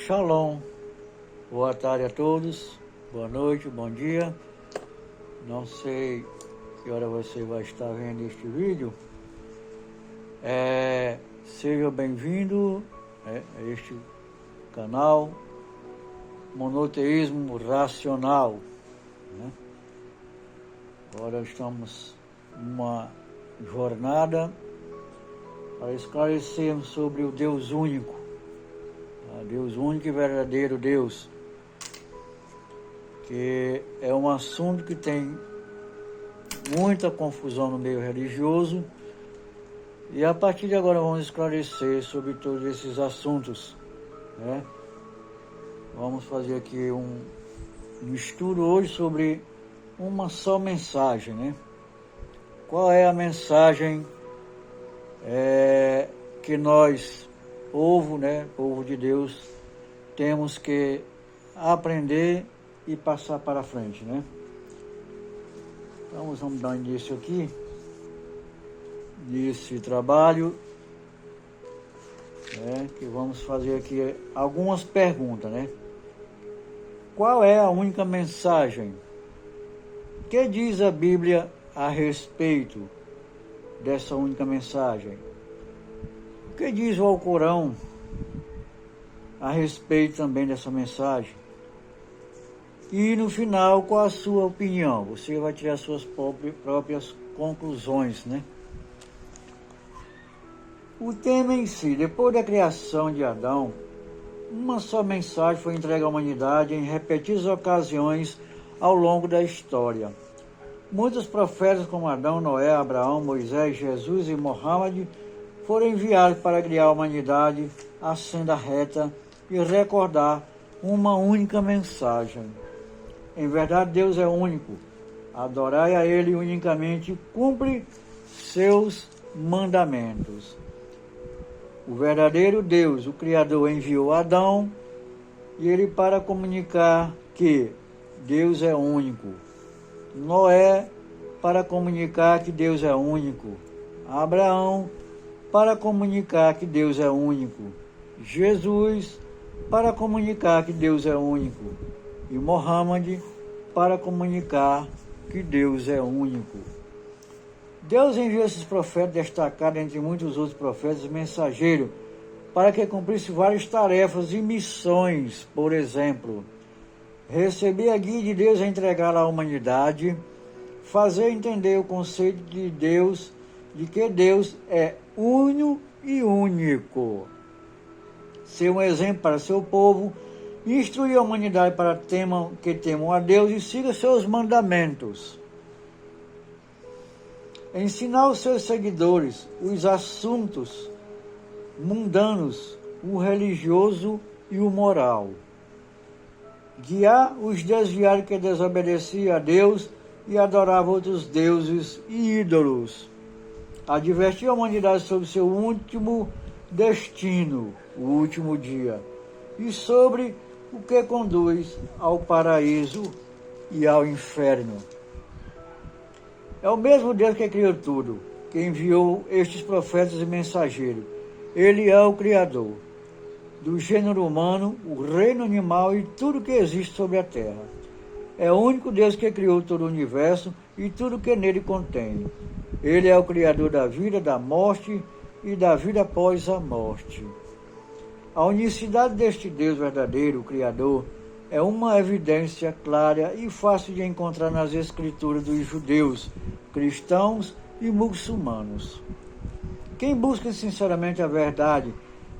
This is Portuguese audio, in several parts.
Shalom, boa tarde a todos, boa noite, bom dia. Não sei que hora você vai estar vendo este vídeo. Seja bem-vindo a este canal Monoteísmo Racional. Agora estamos numa jornada para esclarecermos sobre o Deus único. Deus único e verdadeiro Deus, que é um assunto que tem muita confusão no meio religioso, e a partir de agora vamos esclarecer sobre todos esses assuntos, né? Vamos fazer aqui um estudo hoje sobre uma só mensagem, né? Qual é a mensagem que nós, povo de Deus, temos que aprender e passar para frente, né? Então vamos dar início aqui nesse trabalho, que vamos fazer aqui algumas perguntas, né? Qual é a única mensagem? O que diz a Bíblia a respeito dessa única mensagem? O que diz o Alcorão a respeito também dessa mensagem? E no final, qual a sua opinião? Você vai tirar suas próprias conclusões, né? O tema em si: depois da criação de Adão, uma só mensagem foi entregue à humanidade em repetidas ocasiões ao longo da história. Muitos profetas como Adão, Noé, Abraão, Moisés, Jesus e Mohammed foram enviados para guiar a humanidade à senda reta e recordar uma única mensagem. Em verdade, Deus é único. Adorai a Ele unicamente, cumpre seus mandamentos. O verdadeiro Deus, o Criador, enviou Adão e ele para comunicar que Deus é único. Noé para comunicar que Deus é único. Abraão para comunicar que Deus é único. Jesus para comunicar que Deus é único. E Mohammed para comunicar que Deus é único. Deus enviou esses profetas destacados entre muitos outros profetas mensageiros para que cumprissem várias tarefas e missões. Por exemplo, receber a guia de Deus a entregar à humanidade, fazer entender o conceito de Deus, de que Deus é uno e único, ser um exemplo para seu povo, instruir a humanidade para que temam a Deus e sigam seus mandamentos, ensinar aos seus seguidores os assuntos mundanos, o religioso e o moral, guiar os desviados que desobedeciam a Deus e adoravam outros deuses e ídolos, advertir a humanidade sobre seu último destino, o último dia, e sobre o que conduz ao paraíso e ao inferno. É o mesmo Deus que criou tudo, que enviou estes profetas e mensageiros. Ele é o Criador do gênero humano, o reino animal e tudo que existe sobre a terra. É o único Deus que criou todo o universo e tudo que nele contém. Ele é o Criador da vida, da morte e da vida após a morte. A unicidade deste Deus verdadeiro, o Criador, é uma evidência clara e fácil de encontrar nas escrituras dos judeus, cristãos e muçulmanos. Quem busca sinceramente a verdade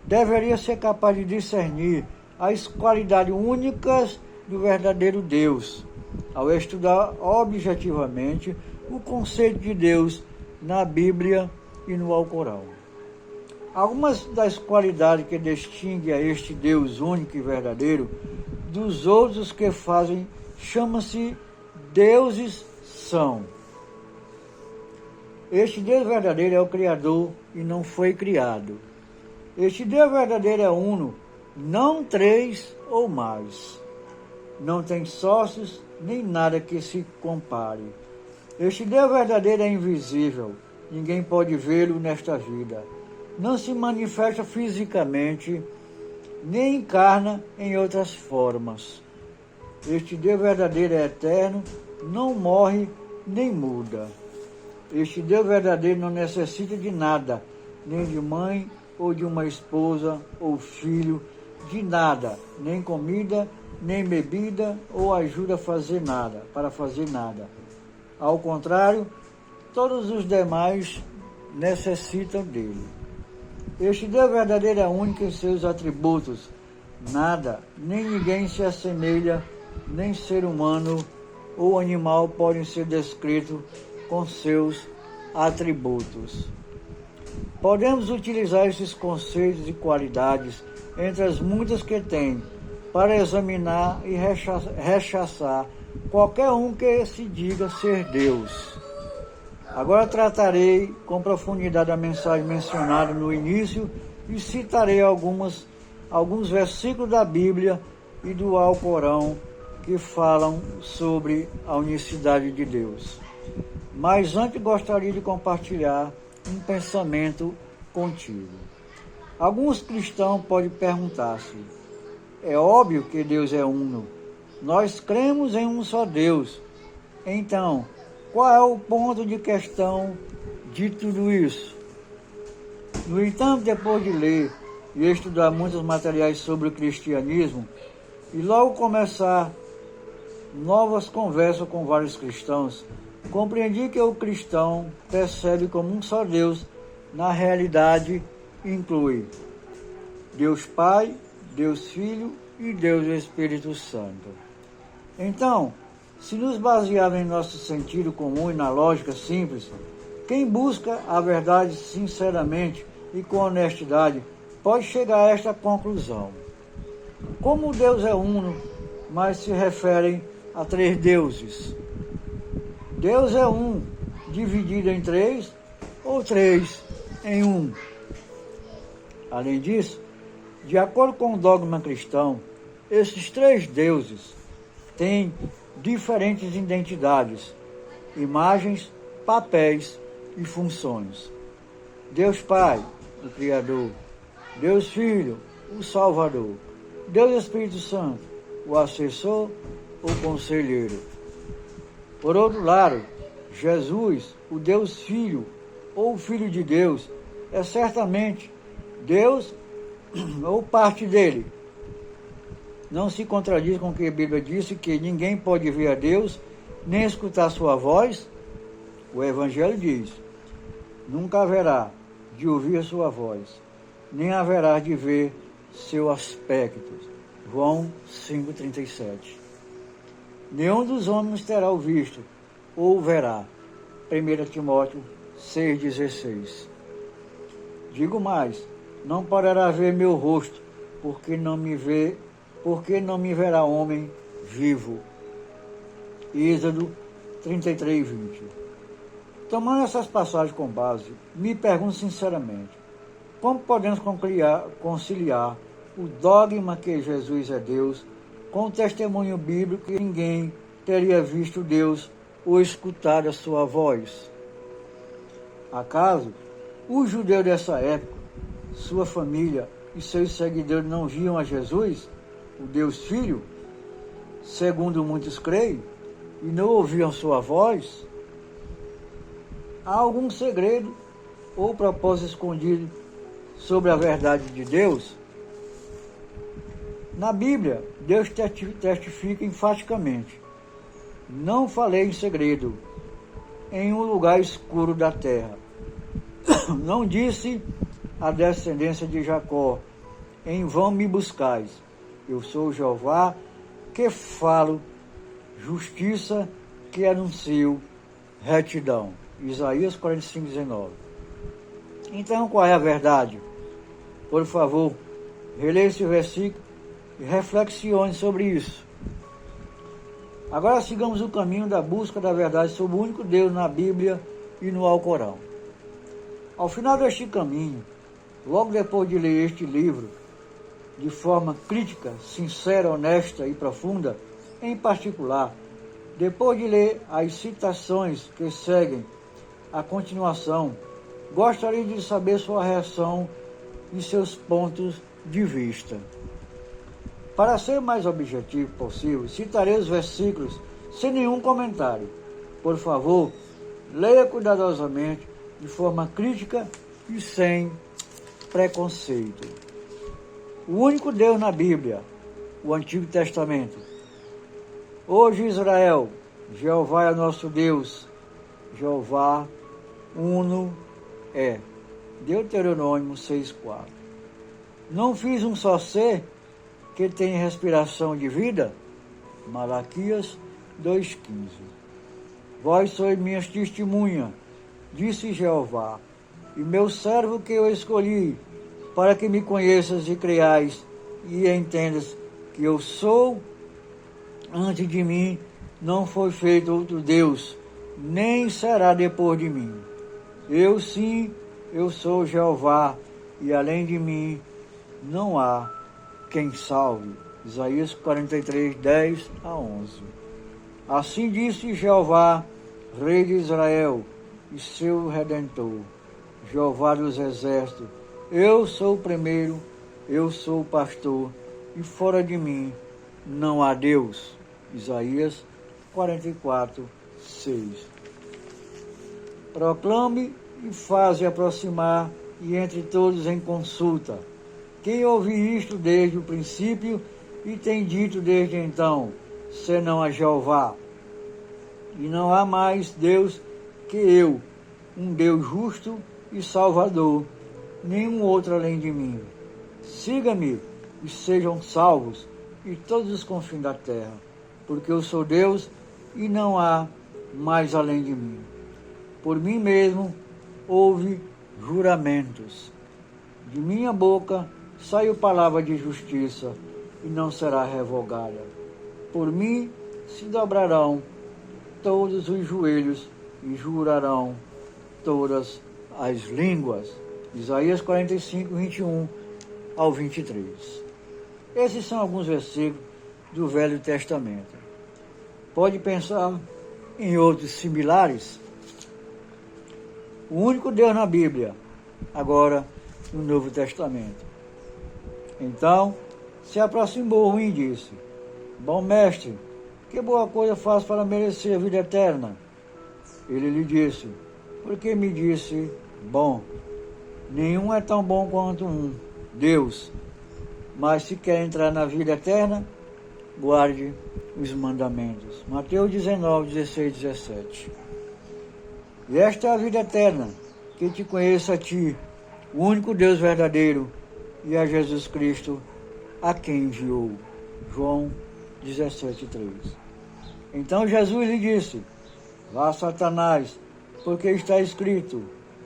deveria ser capaz de discernir as qualidades únicas do verdadeiro Deus, ao estudar objetivamente o conceito de Deus na Bíblia e no Alcorão. Algumas das qualidades que distinguem a este Deus único e verdadeiro dos outros que fazem, chama-se deuses, são: este Deus verdadeiro é o Criador e não foi criado. Este Deus verdadeiro é uno, não três ou mais. Não tem sócios, nem nada que se compare. Este Deus verdadeiro é invisível, ninguém pode vê-lo nesta vida. Não se manifesta fisicamente, nem encarna em outras formas. Este Deus verdadeiro é eterno, não morre nem muda. Este Deus verdadeiro não necessita de nada, nem de mãe ou de uma esposa ou filho, de nada, nem comida, nem bebida ou ajuda para fazer nada. Ao contrário, todos os demais necessitam dele. Este Deus verdadeiro é único em seus atributos. Nada, nem ninguém se assemelha, nem ser humano ou animal podem ser descritos com seus atributos. Podemos utilizar esses conceitos e qualidades, entre as muitas que tem, para examinar e rechaçar qualquer um que se diga ser Deus. Agora tratarei com profundidade a mensagem mencionada no início e citarei alguns versículos da Bíblia e do Alcorão que falam sobre a unicidade de Deus. Mas antes gostaria de compartilhar um pensamento contigo. Alguns cristãos podem perguntar-se: é óbvio que Deus é uno. Nós cremos em um só Deus. Então, qual é o ponto de questão de tudo isso? No entanto, depois de ler e estudar muitos materiais sobre o cristianismo e logo começar novas conversas com vários cristãos, compreendi que o cristão percebe como um só Deus, na realidade, inclui Deus Pai, Deus Filho e Deus Espírito Santo. Então, se nos basearmos em nosso sentido comum e na lógica simples, quem busca a verdade sinceramente e com honestidade pode chegar a esta conclusão. Como Deus é uno, mas se referem a três deuses. Deus é um, dividido em três, ou três em um. Além disso, de acordo com o dogma cristão, esses três deuses têm diferentes identidades, imagens, papéis e funções. Deus Pai, o Criador. Deus Filho, o Salvador. Deus Espírito Santo, o assessor, o conselheiro. Por outro lado, Jesus, o Deus Filho, ou o Filho de Deus, é certamente Deus ou parte dele. Não se contradiz com o que a Bíblia disse, que ninguém pode ver a Deus, nem escutar sua voz. O Evangelho diz: nunca haverá de ouvir sua voz, nem haverá de ver seu aspecto. João 5,37. Nenhum dos homens terá o visto, ou verá. 1 Timóteo 6,16. Digo mais: não poderá ver meu rosto, porque não me verá homem vivo. Êxodo 33:20. Tomando essas passagens com base, me pergunto sinceramente: como podemos conciliar o dogma que Jesus é Deus com o testemunho bíblico que ninguém teria visto Deus ou escutado a sua voz? Acaso os judeus dessa época, sua família e seus seguidores não viam a Jesus, o Deus Filho, segundo muitos creem, e não ouviam sua voz? Há algum segredo ou propósito escondido sobre a verdade de Deus? Na Bíblia, Deus testifica enfaticamente: não falei em segredo, em um lugar escuro da terra. Não disse à descendência de Jacó: em vão me buscais. Eu sou Jeová, que falo justiça, que anuncio retidão. Isaías 45:19. Então, qual é a verdade? Por favor, releia esse versículo e reflexione sobre isso. Agora sigamos o caminho da busca da verdade sobre o único Deus na Bíblia e no Alcorão. Ao final deste caminho, logo depois de ler este livro, de forma crítica, sincera, honesta e profunda, em particular, depois de ler as citações que seguem a continuação, gostaria de saber sua reação e seus pontos de vista. Para ser mais objetivo possível, citarei os versículos sem nenhum comentário. Por favor, leia cuidadosamente, de forma crítica e sem preconceito. O único Deus na Bíblia, o Antigo Testamento. Hoje, Israel, Jeová é nosso Deus, Jeová uno é. Deuteronômio 6,4. Não fiz um só ser que tem respiração de vida? Malaquias 2,15. Vós sois minhas testemunhas, disse Jeová, e meu servo que eu escolhi, para que me conheças e creiais, e entendas que eu sou, antes de mim não foi feito outro Deus, nem será depois de mim. Eu sim, eu sou Jeová, e além de mim não há quem salve. Isaías 43, 10 a 11. Assim disse Jeová, Rei de Israel, e seu Redentor, Jeová dos exércitos, eu sou o primeiro, eu sou o pastor, e fora de mim não há Deus. Isaías 44, 6. Proclame e faze aproximar, e entre todos em consulta. Quem ouve isto desde o princípio, e tem dito desde então, senão a Jeová. E não há mais Deus que eu, um Deus justo e salvador, nenhum outro além de mim. Siga-me e sejam salvos, e todos os confins da terra, porque eu sou Deus e não há mais além de mim. Por mim mesmo houve juramentos. De minha boca saiu palavra de justiça, e não será revogada. Por mim se dobrarão todos os joelhos e jurarão todas as línguas. Isaías 45, 21 ao 23. Esses são alguns versículos do Velho Testamento. Pode pensar em outros similares? O único Deus na Bíblia, agora no Novo Testamento. Então, se aproximou um e disse, bom mestre, que boa coisa faço para merecer a vida eterna? Ele lhe disse, porque me disse, bom, nenhum é tão bom quanto um, Deus, mas se quer entrar na vida eterna, guarde os mandamentos. Mateus 19, 16, 17. E esta é a vida eterna, que te conheça a ti, o único Deus verdadeiro, e a Jesus Cristo, a quem enviou. João 17, 3. Então Jesus lhe disse, vá Satanás, porque está escrito,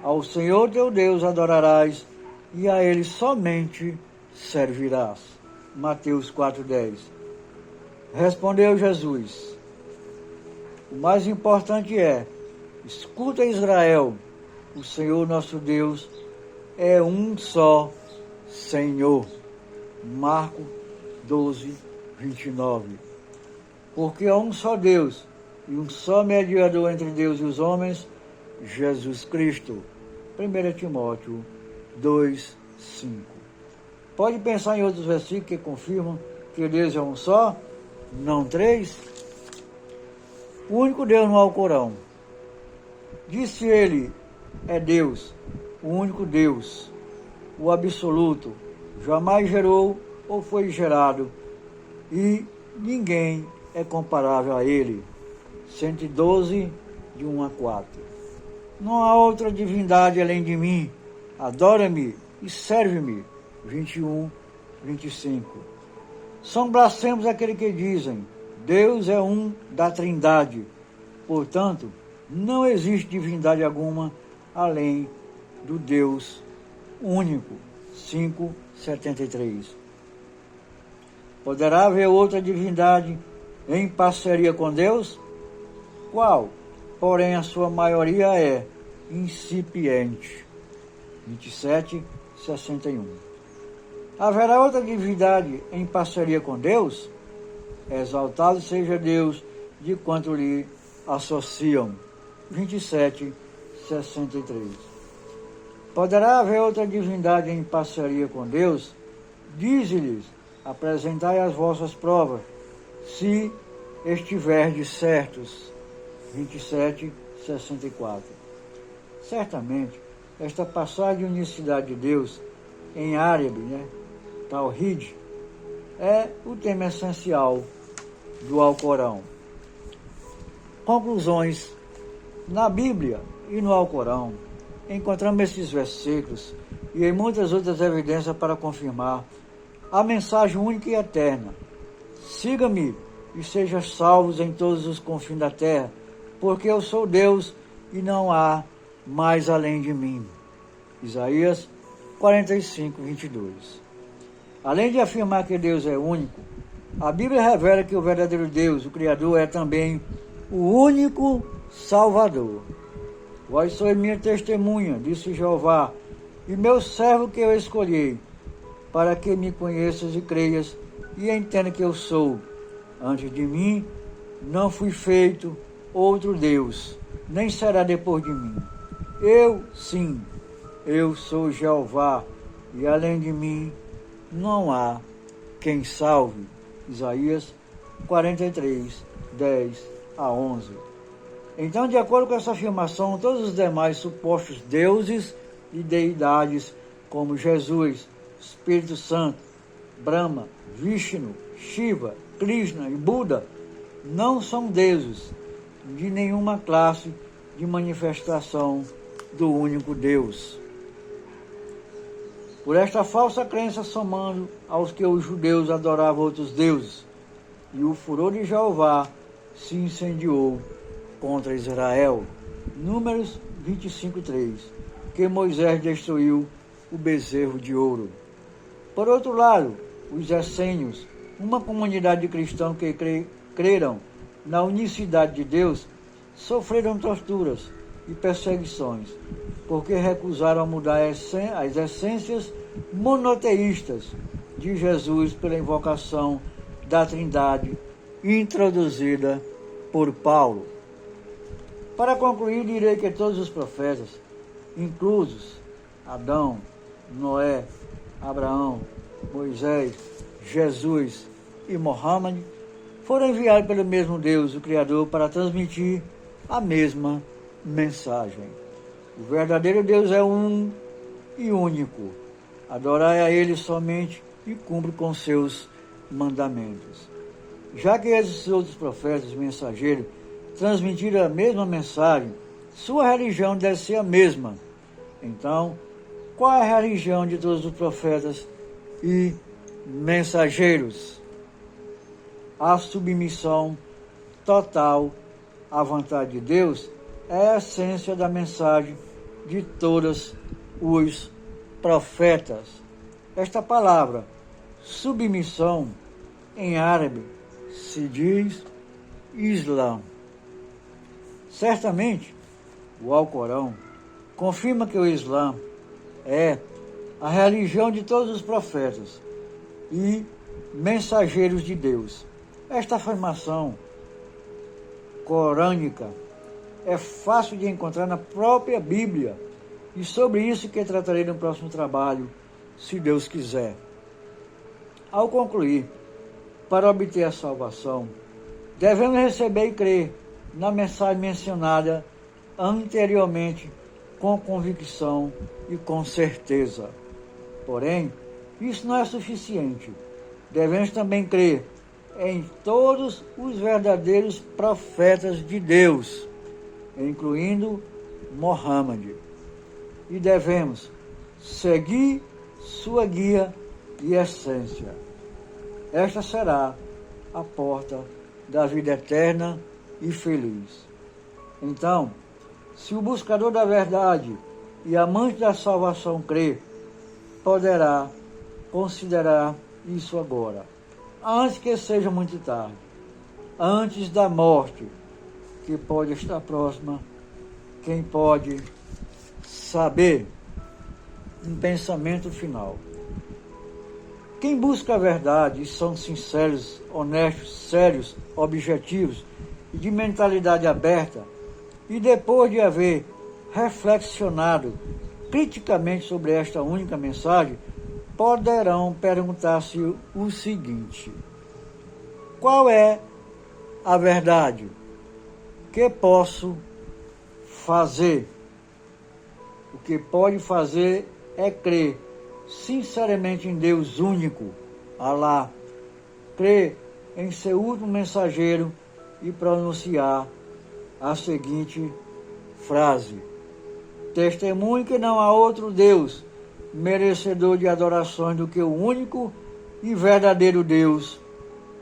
ao Senhor teu Deus adorarás, e a Ele somente servirás. Mateus 4,10. Respondeu Jesus, o mais importante é, escuta Israel, o Senhor nosso Deus é um só Senhor. Marcos 12, 29. Porque há um só Deus e um só mediador entre Deus e os homens, Jesus Cristo. 1 Timóteo 2, 5. Pode pensar em outros versículos que confirmam que Deus é um só, não três? O único Deus no Alcorão. Disse ele, é Deus, o único Deus, o absoluto, jamais gerou ou foi gerado, e ninguém é comparável a ele. 112, de 1 a 4. Não há outra divindade além de mim, adora-me e serve-me. 21, 25. São blasfemos aqueles que dizem, Deus é um da Trindade. Portanto, não existe divindade alguma além do Deus único. 5:73. Poderá haver outra divindade em parceria com Deus? Qual? Porém, a sua maioria é incipiente. 27:61. Haverá outra divindade em parceria com Deus? Exaltado seja Deus de quanto lhe associam. 27:63. Poderá haver outra divindade em parceria com Deus? Dize-lhes, apresentai as vossas provas, se estiverdes certos. 27:64. Certamente, esta passagem de unicidade de Deus, em árabe, Tawhid, é o tema essencial do Alcorão. Conclusões. Na Bíblia e no Alcorão, encontramos esses versículos e em muitas outras evidências para confirmar a mensagem única e eterna. Siga-me e seja salvos em todos os confins da terra, porque eu sou Deus e não há mais além de mim. Isaías 45:22. Além de afirmar que Deus é único, a Bíblia revela que o verdadeiro Deus, o Criador, é também o único Salvador. Vós sois minha testemunha, disse Jeová, e meu servo que eu escolhi, para que me conheças e creias, e entenda que eu sou. Antes de mim não fui feito outro Deus, nem será depois de mim. Eu, sim, eu sou Jeová, e além de mim não há quem salve. Isaías 43:10-11. Então, de acordo com essa afirmação, todos os demais supostos deuses e deidades, como Jesus, Espírito Santo, Brahma, Vishnu, Shiva, Krishna e Buda, não são deuses de nenhuma classe de manifestação do único Deus. Por esta falsa crença, somando aos que os judeus adoravam outros deuses, e o furor de Jeová se incendiou contra Israel. Números 25:3, que Moisés destruiu o bezerro de ouro. Por outro lado, os essênios, uma comunidade de cristãos que creram na unicidade de Deus, sofreram torturas e perseguições, porque recusaram mudar as essências monoteístas de Jesus pela invocação da Trindade introduzida por Paulo. Para concluir, direi que todos os profetas, inclusos Adão, Noé, Abraão, Moisés, Jesus e Mohammed, foram enviados pelo mesmo Deus, o Criador, para transmitir a mesma mensagem. O verdadeiro Deus é um e único. Adorai a Ele somente e cumpre com seus mandamentos. Já que esses outros profetas mensageiros transmitiram a mesma mensagem, sua religião deve ser a mesma. Então, qual é a religião de todos os profetas e mensageiros? A submissão total à vontade de Deus é a essência da mensagem de todos os profetas. Esta palavra, submissão, em árabe, se diz Islã. Certamente, o Alcorão confirma que o Islã é a religião de todos os profetas e mensageiros de Deus. Esta afirmação corânica é fácil de encontrar na própria Bíblia, e sobre isso que tratarei no próximo trabalho, se Deus quiser. Ao concluir, para obter a salvação, devemos receber e crer na mensagem mencionada anteriormente com convicção e com certeza. Porém, isso não é suficiente. Devemos também crer em todos os verdadeiros profetas de Deus, incluindo Mohammed. E devemos seguir sua guia e essência. Esta será a porta da vida eterna e feliz. Então, se o buscador da verdade e amante da salvação crer, poderá considerar isso agora, antes que seja muito tarde, antes da morte, que pode estar próxima. Quem pode saber? Um pensamento final. Quem busca a verdade e são sinceros, honestos, sérios, objetivos e de mentalidade aberta, e depois de haver reflexionado criticamente sobre esta única mensagem, poderão perguntar-se o seguinte: qual é a verdade? Que posso fazer? O que pode fazer é crer sinceramente em Deus único, Alá, crer em seu último mensageiro e pronunciar a seguinte frase: testemunho que não há outro Deus merecedor de adorações do que o único e verdadeiro Deus,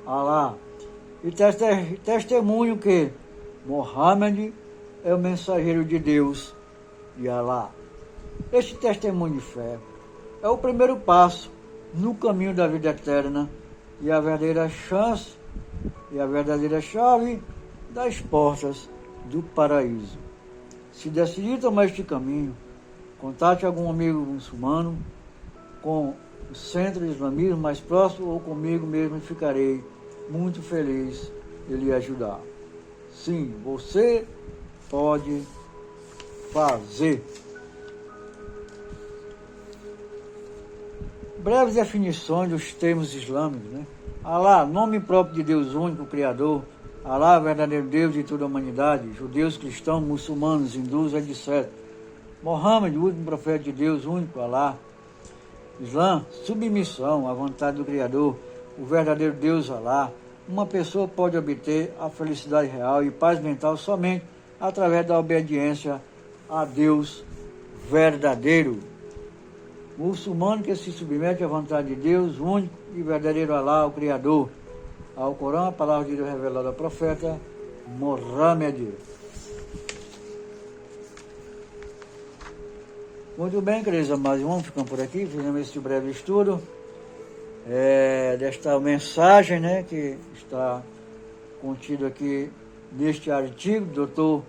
Alá. E testemunho que Mohammed é o mensageiro de Deus e Alá. Este testemunho de fé é o primeiro passo no caminho da vida eterna e a verdadeira chance e a verdadeira chave das portas do paraíso. Se decidir tomar este caminho, contate algum amigo muçulmano com o centro de islamismo mais próximo ou comigo mesmo e ficarei muito feliz de lhe ajudar. Sim, você pode fazer. Breves definições dos termos islâmicos, né? Alá, nome próprio de Deus único, Criador. Alá, verdadeiro Deus de toda a humanidade. Judeus, cristãos, muçulmanos, hindus, etc. Mohammed, o último profeta de Deus único, Alá. Islã, submissão à vontade do Criador, o verdadeiro Deus, Alá. Uma pessoa pode obter a felicidade real e paz mental somente através da obediência a Deus verdadeiro. O muçulmano que se submete à vontade de Deus, único e verdadeiro Alá, o Criador. Ao Corão, a palavra de Deus revelada ao profeta Mohammed. Muito bem, queridos amados irmãos, ficamos por aqui, fizemos esse breve estudo desta mensagem, né, que está contido aqui neste artigo do Dr.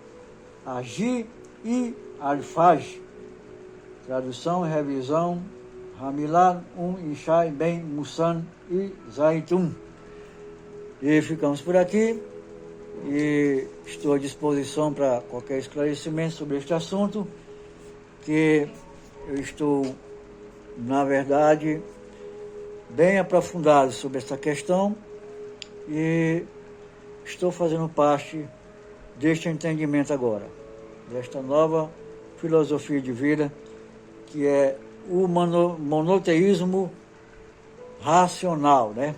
Agi e Alfaj. Tradução e revisão, Hamilan Ishai Ben Musan e Zaitun. E ficamos por aqui e estou à disposição para qualquer esclarecimento sobre este assunto, que eu estou, na verdade, bem aprofundado sobre essa questão e estou fazendo parte deste entendimento agora, desta nova filosofia de vida, que é o monoteísmo racional, né?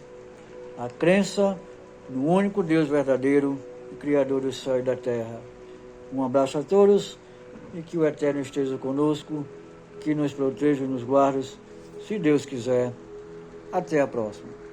A crença no único Deus verdadeiro, o Criador do céu e da terra. Um abraço a todos e que o Eterno esteja conosco, que nos proteja e nos guarde, se Deus quiser. Até a próxima.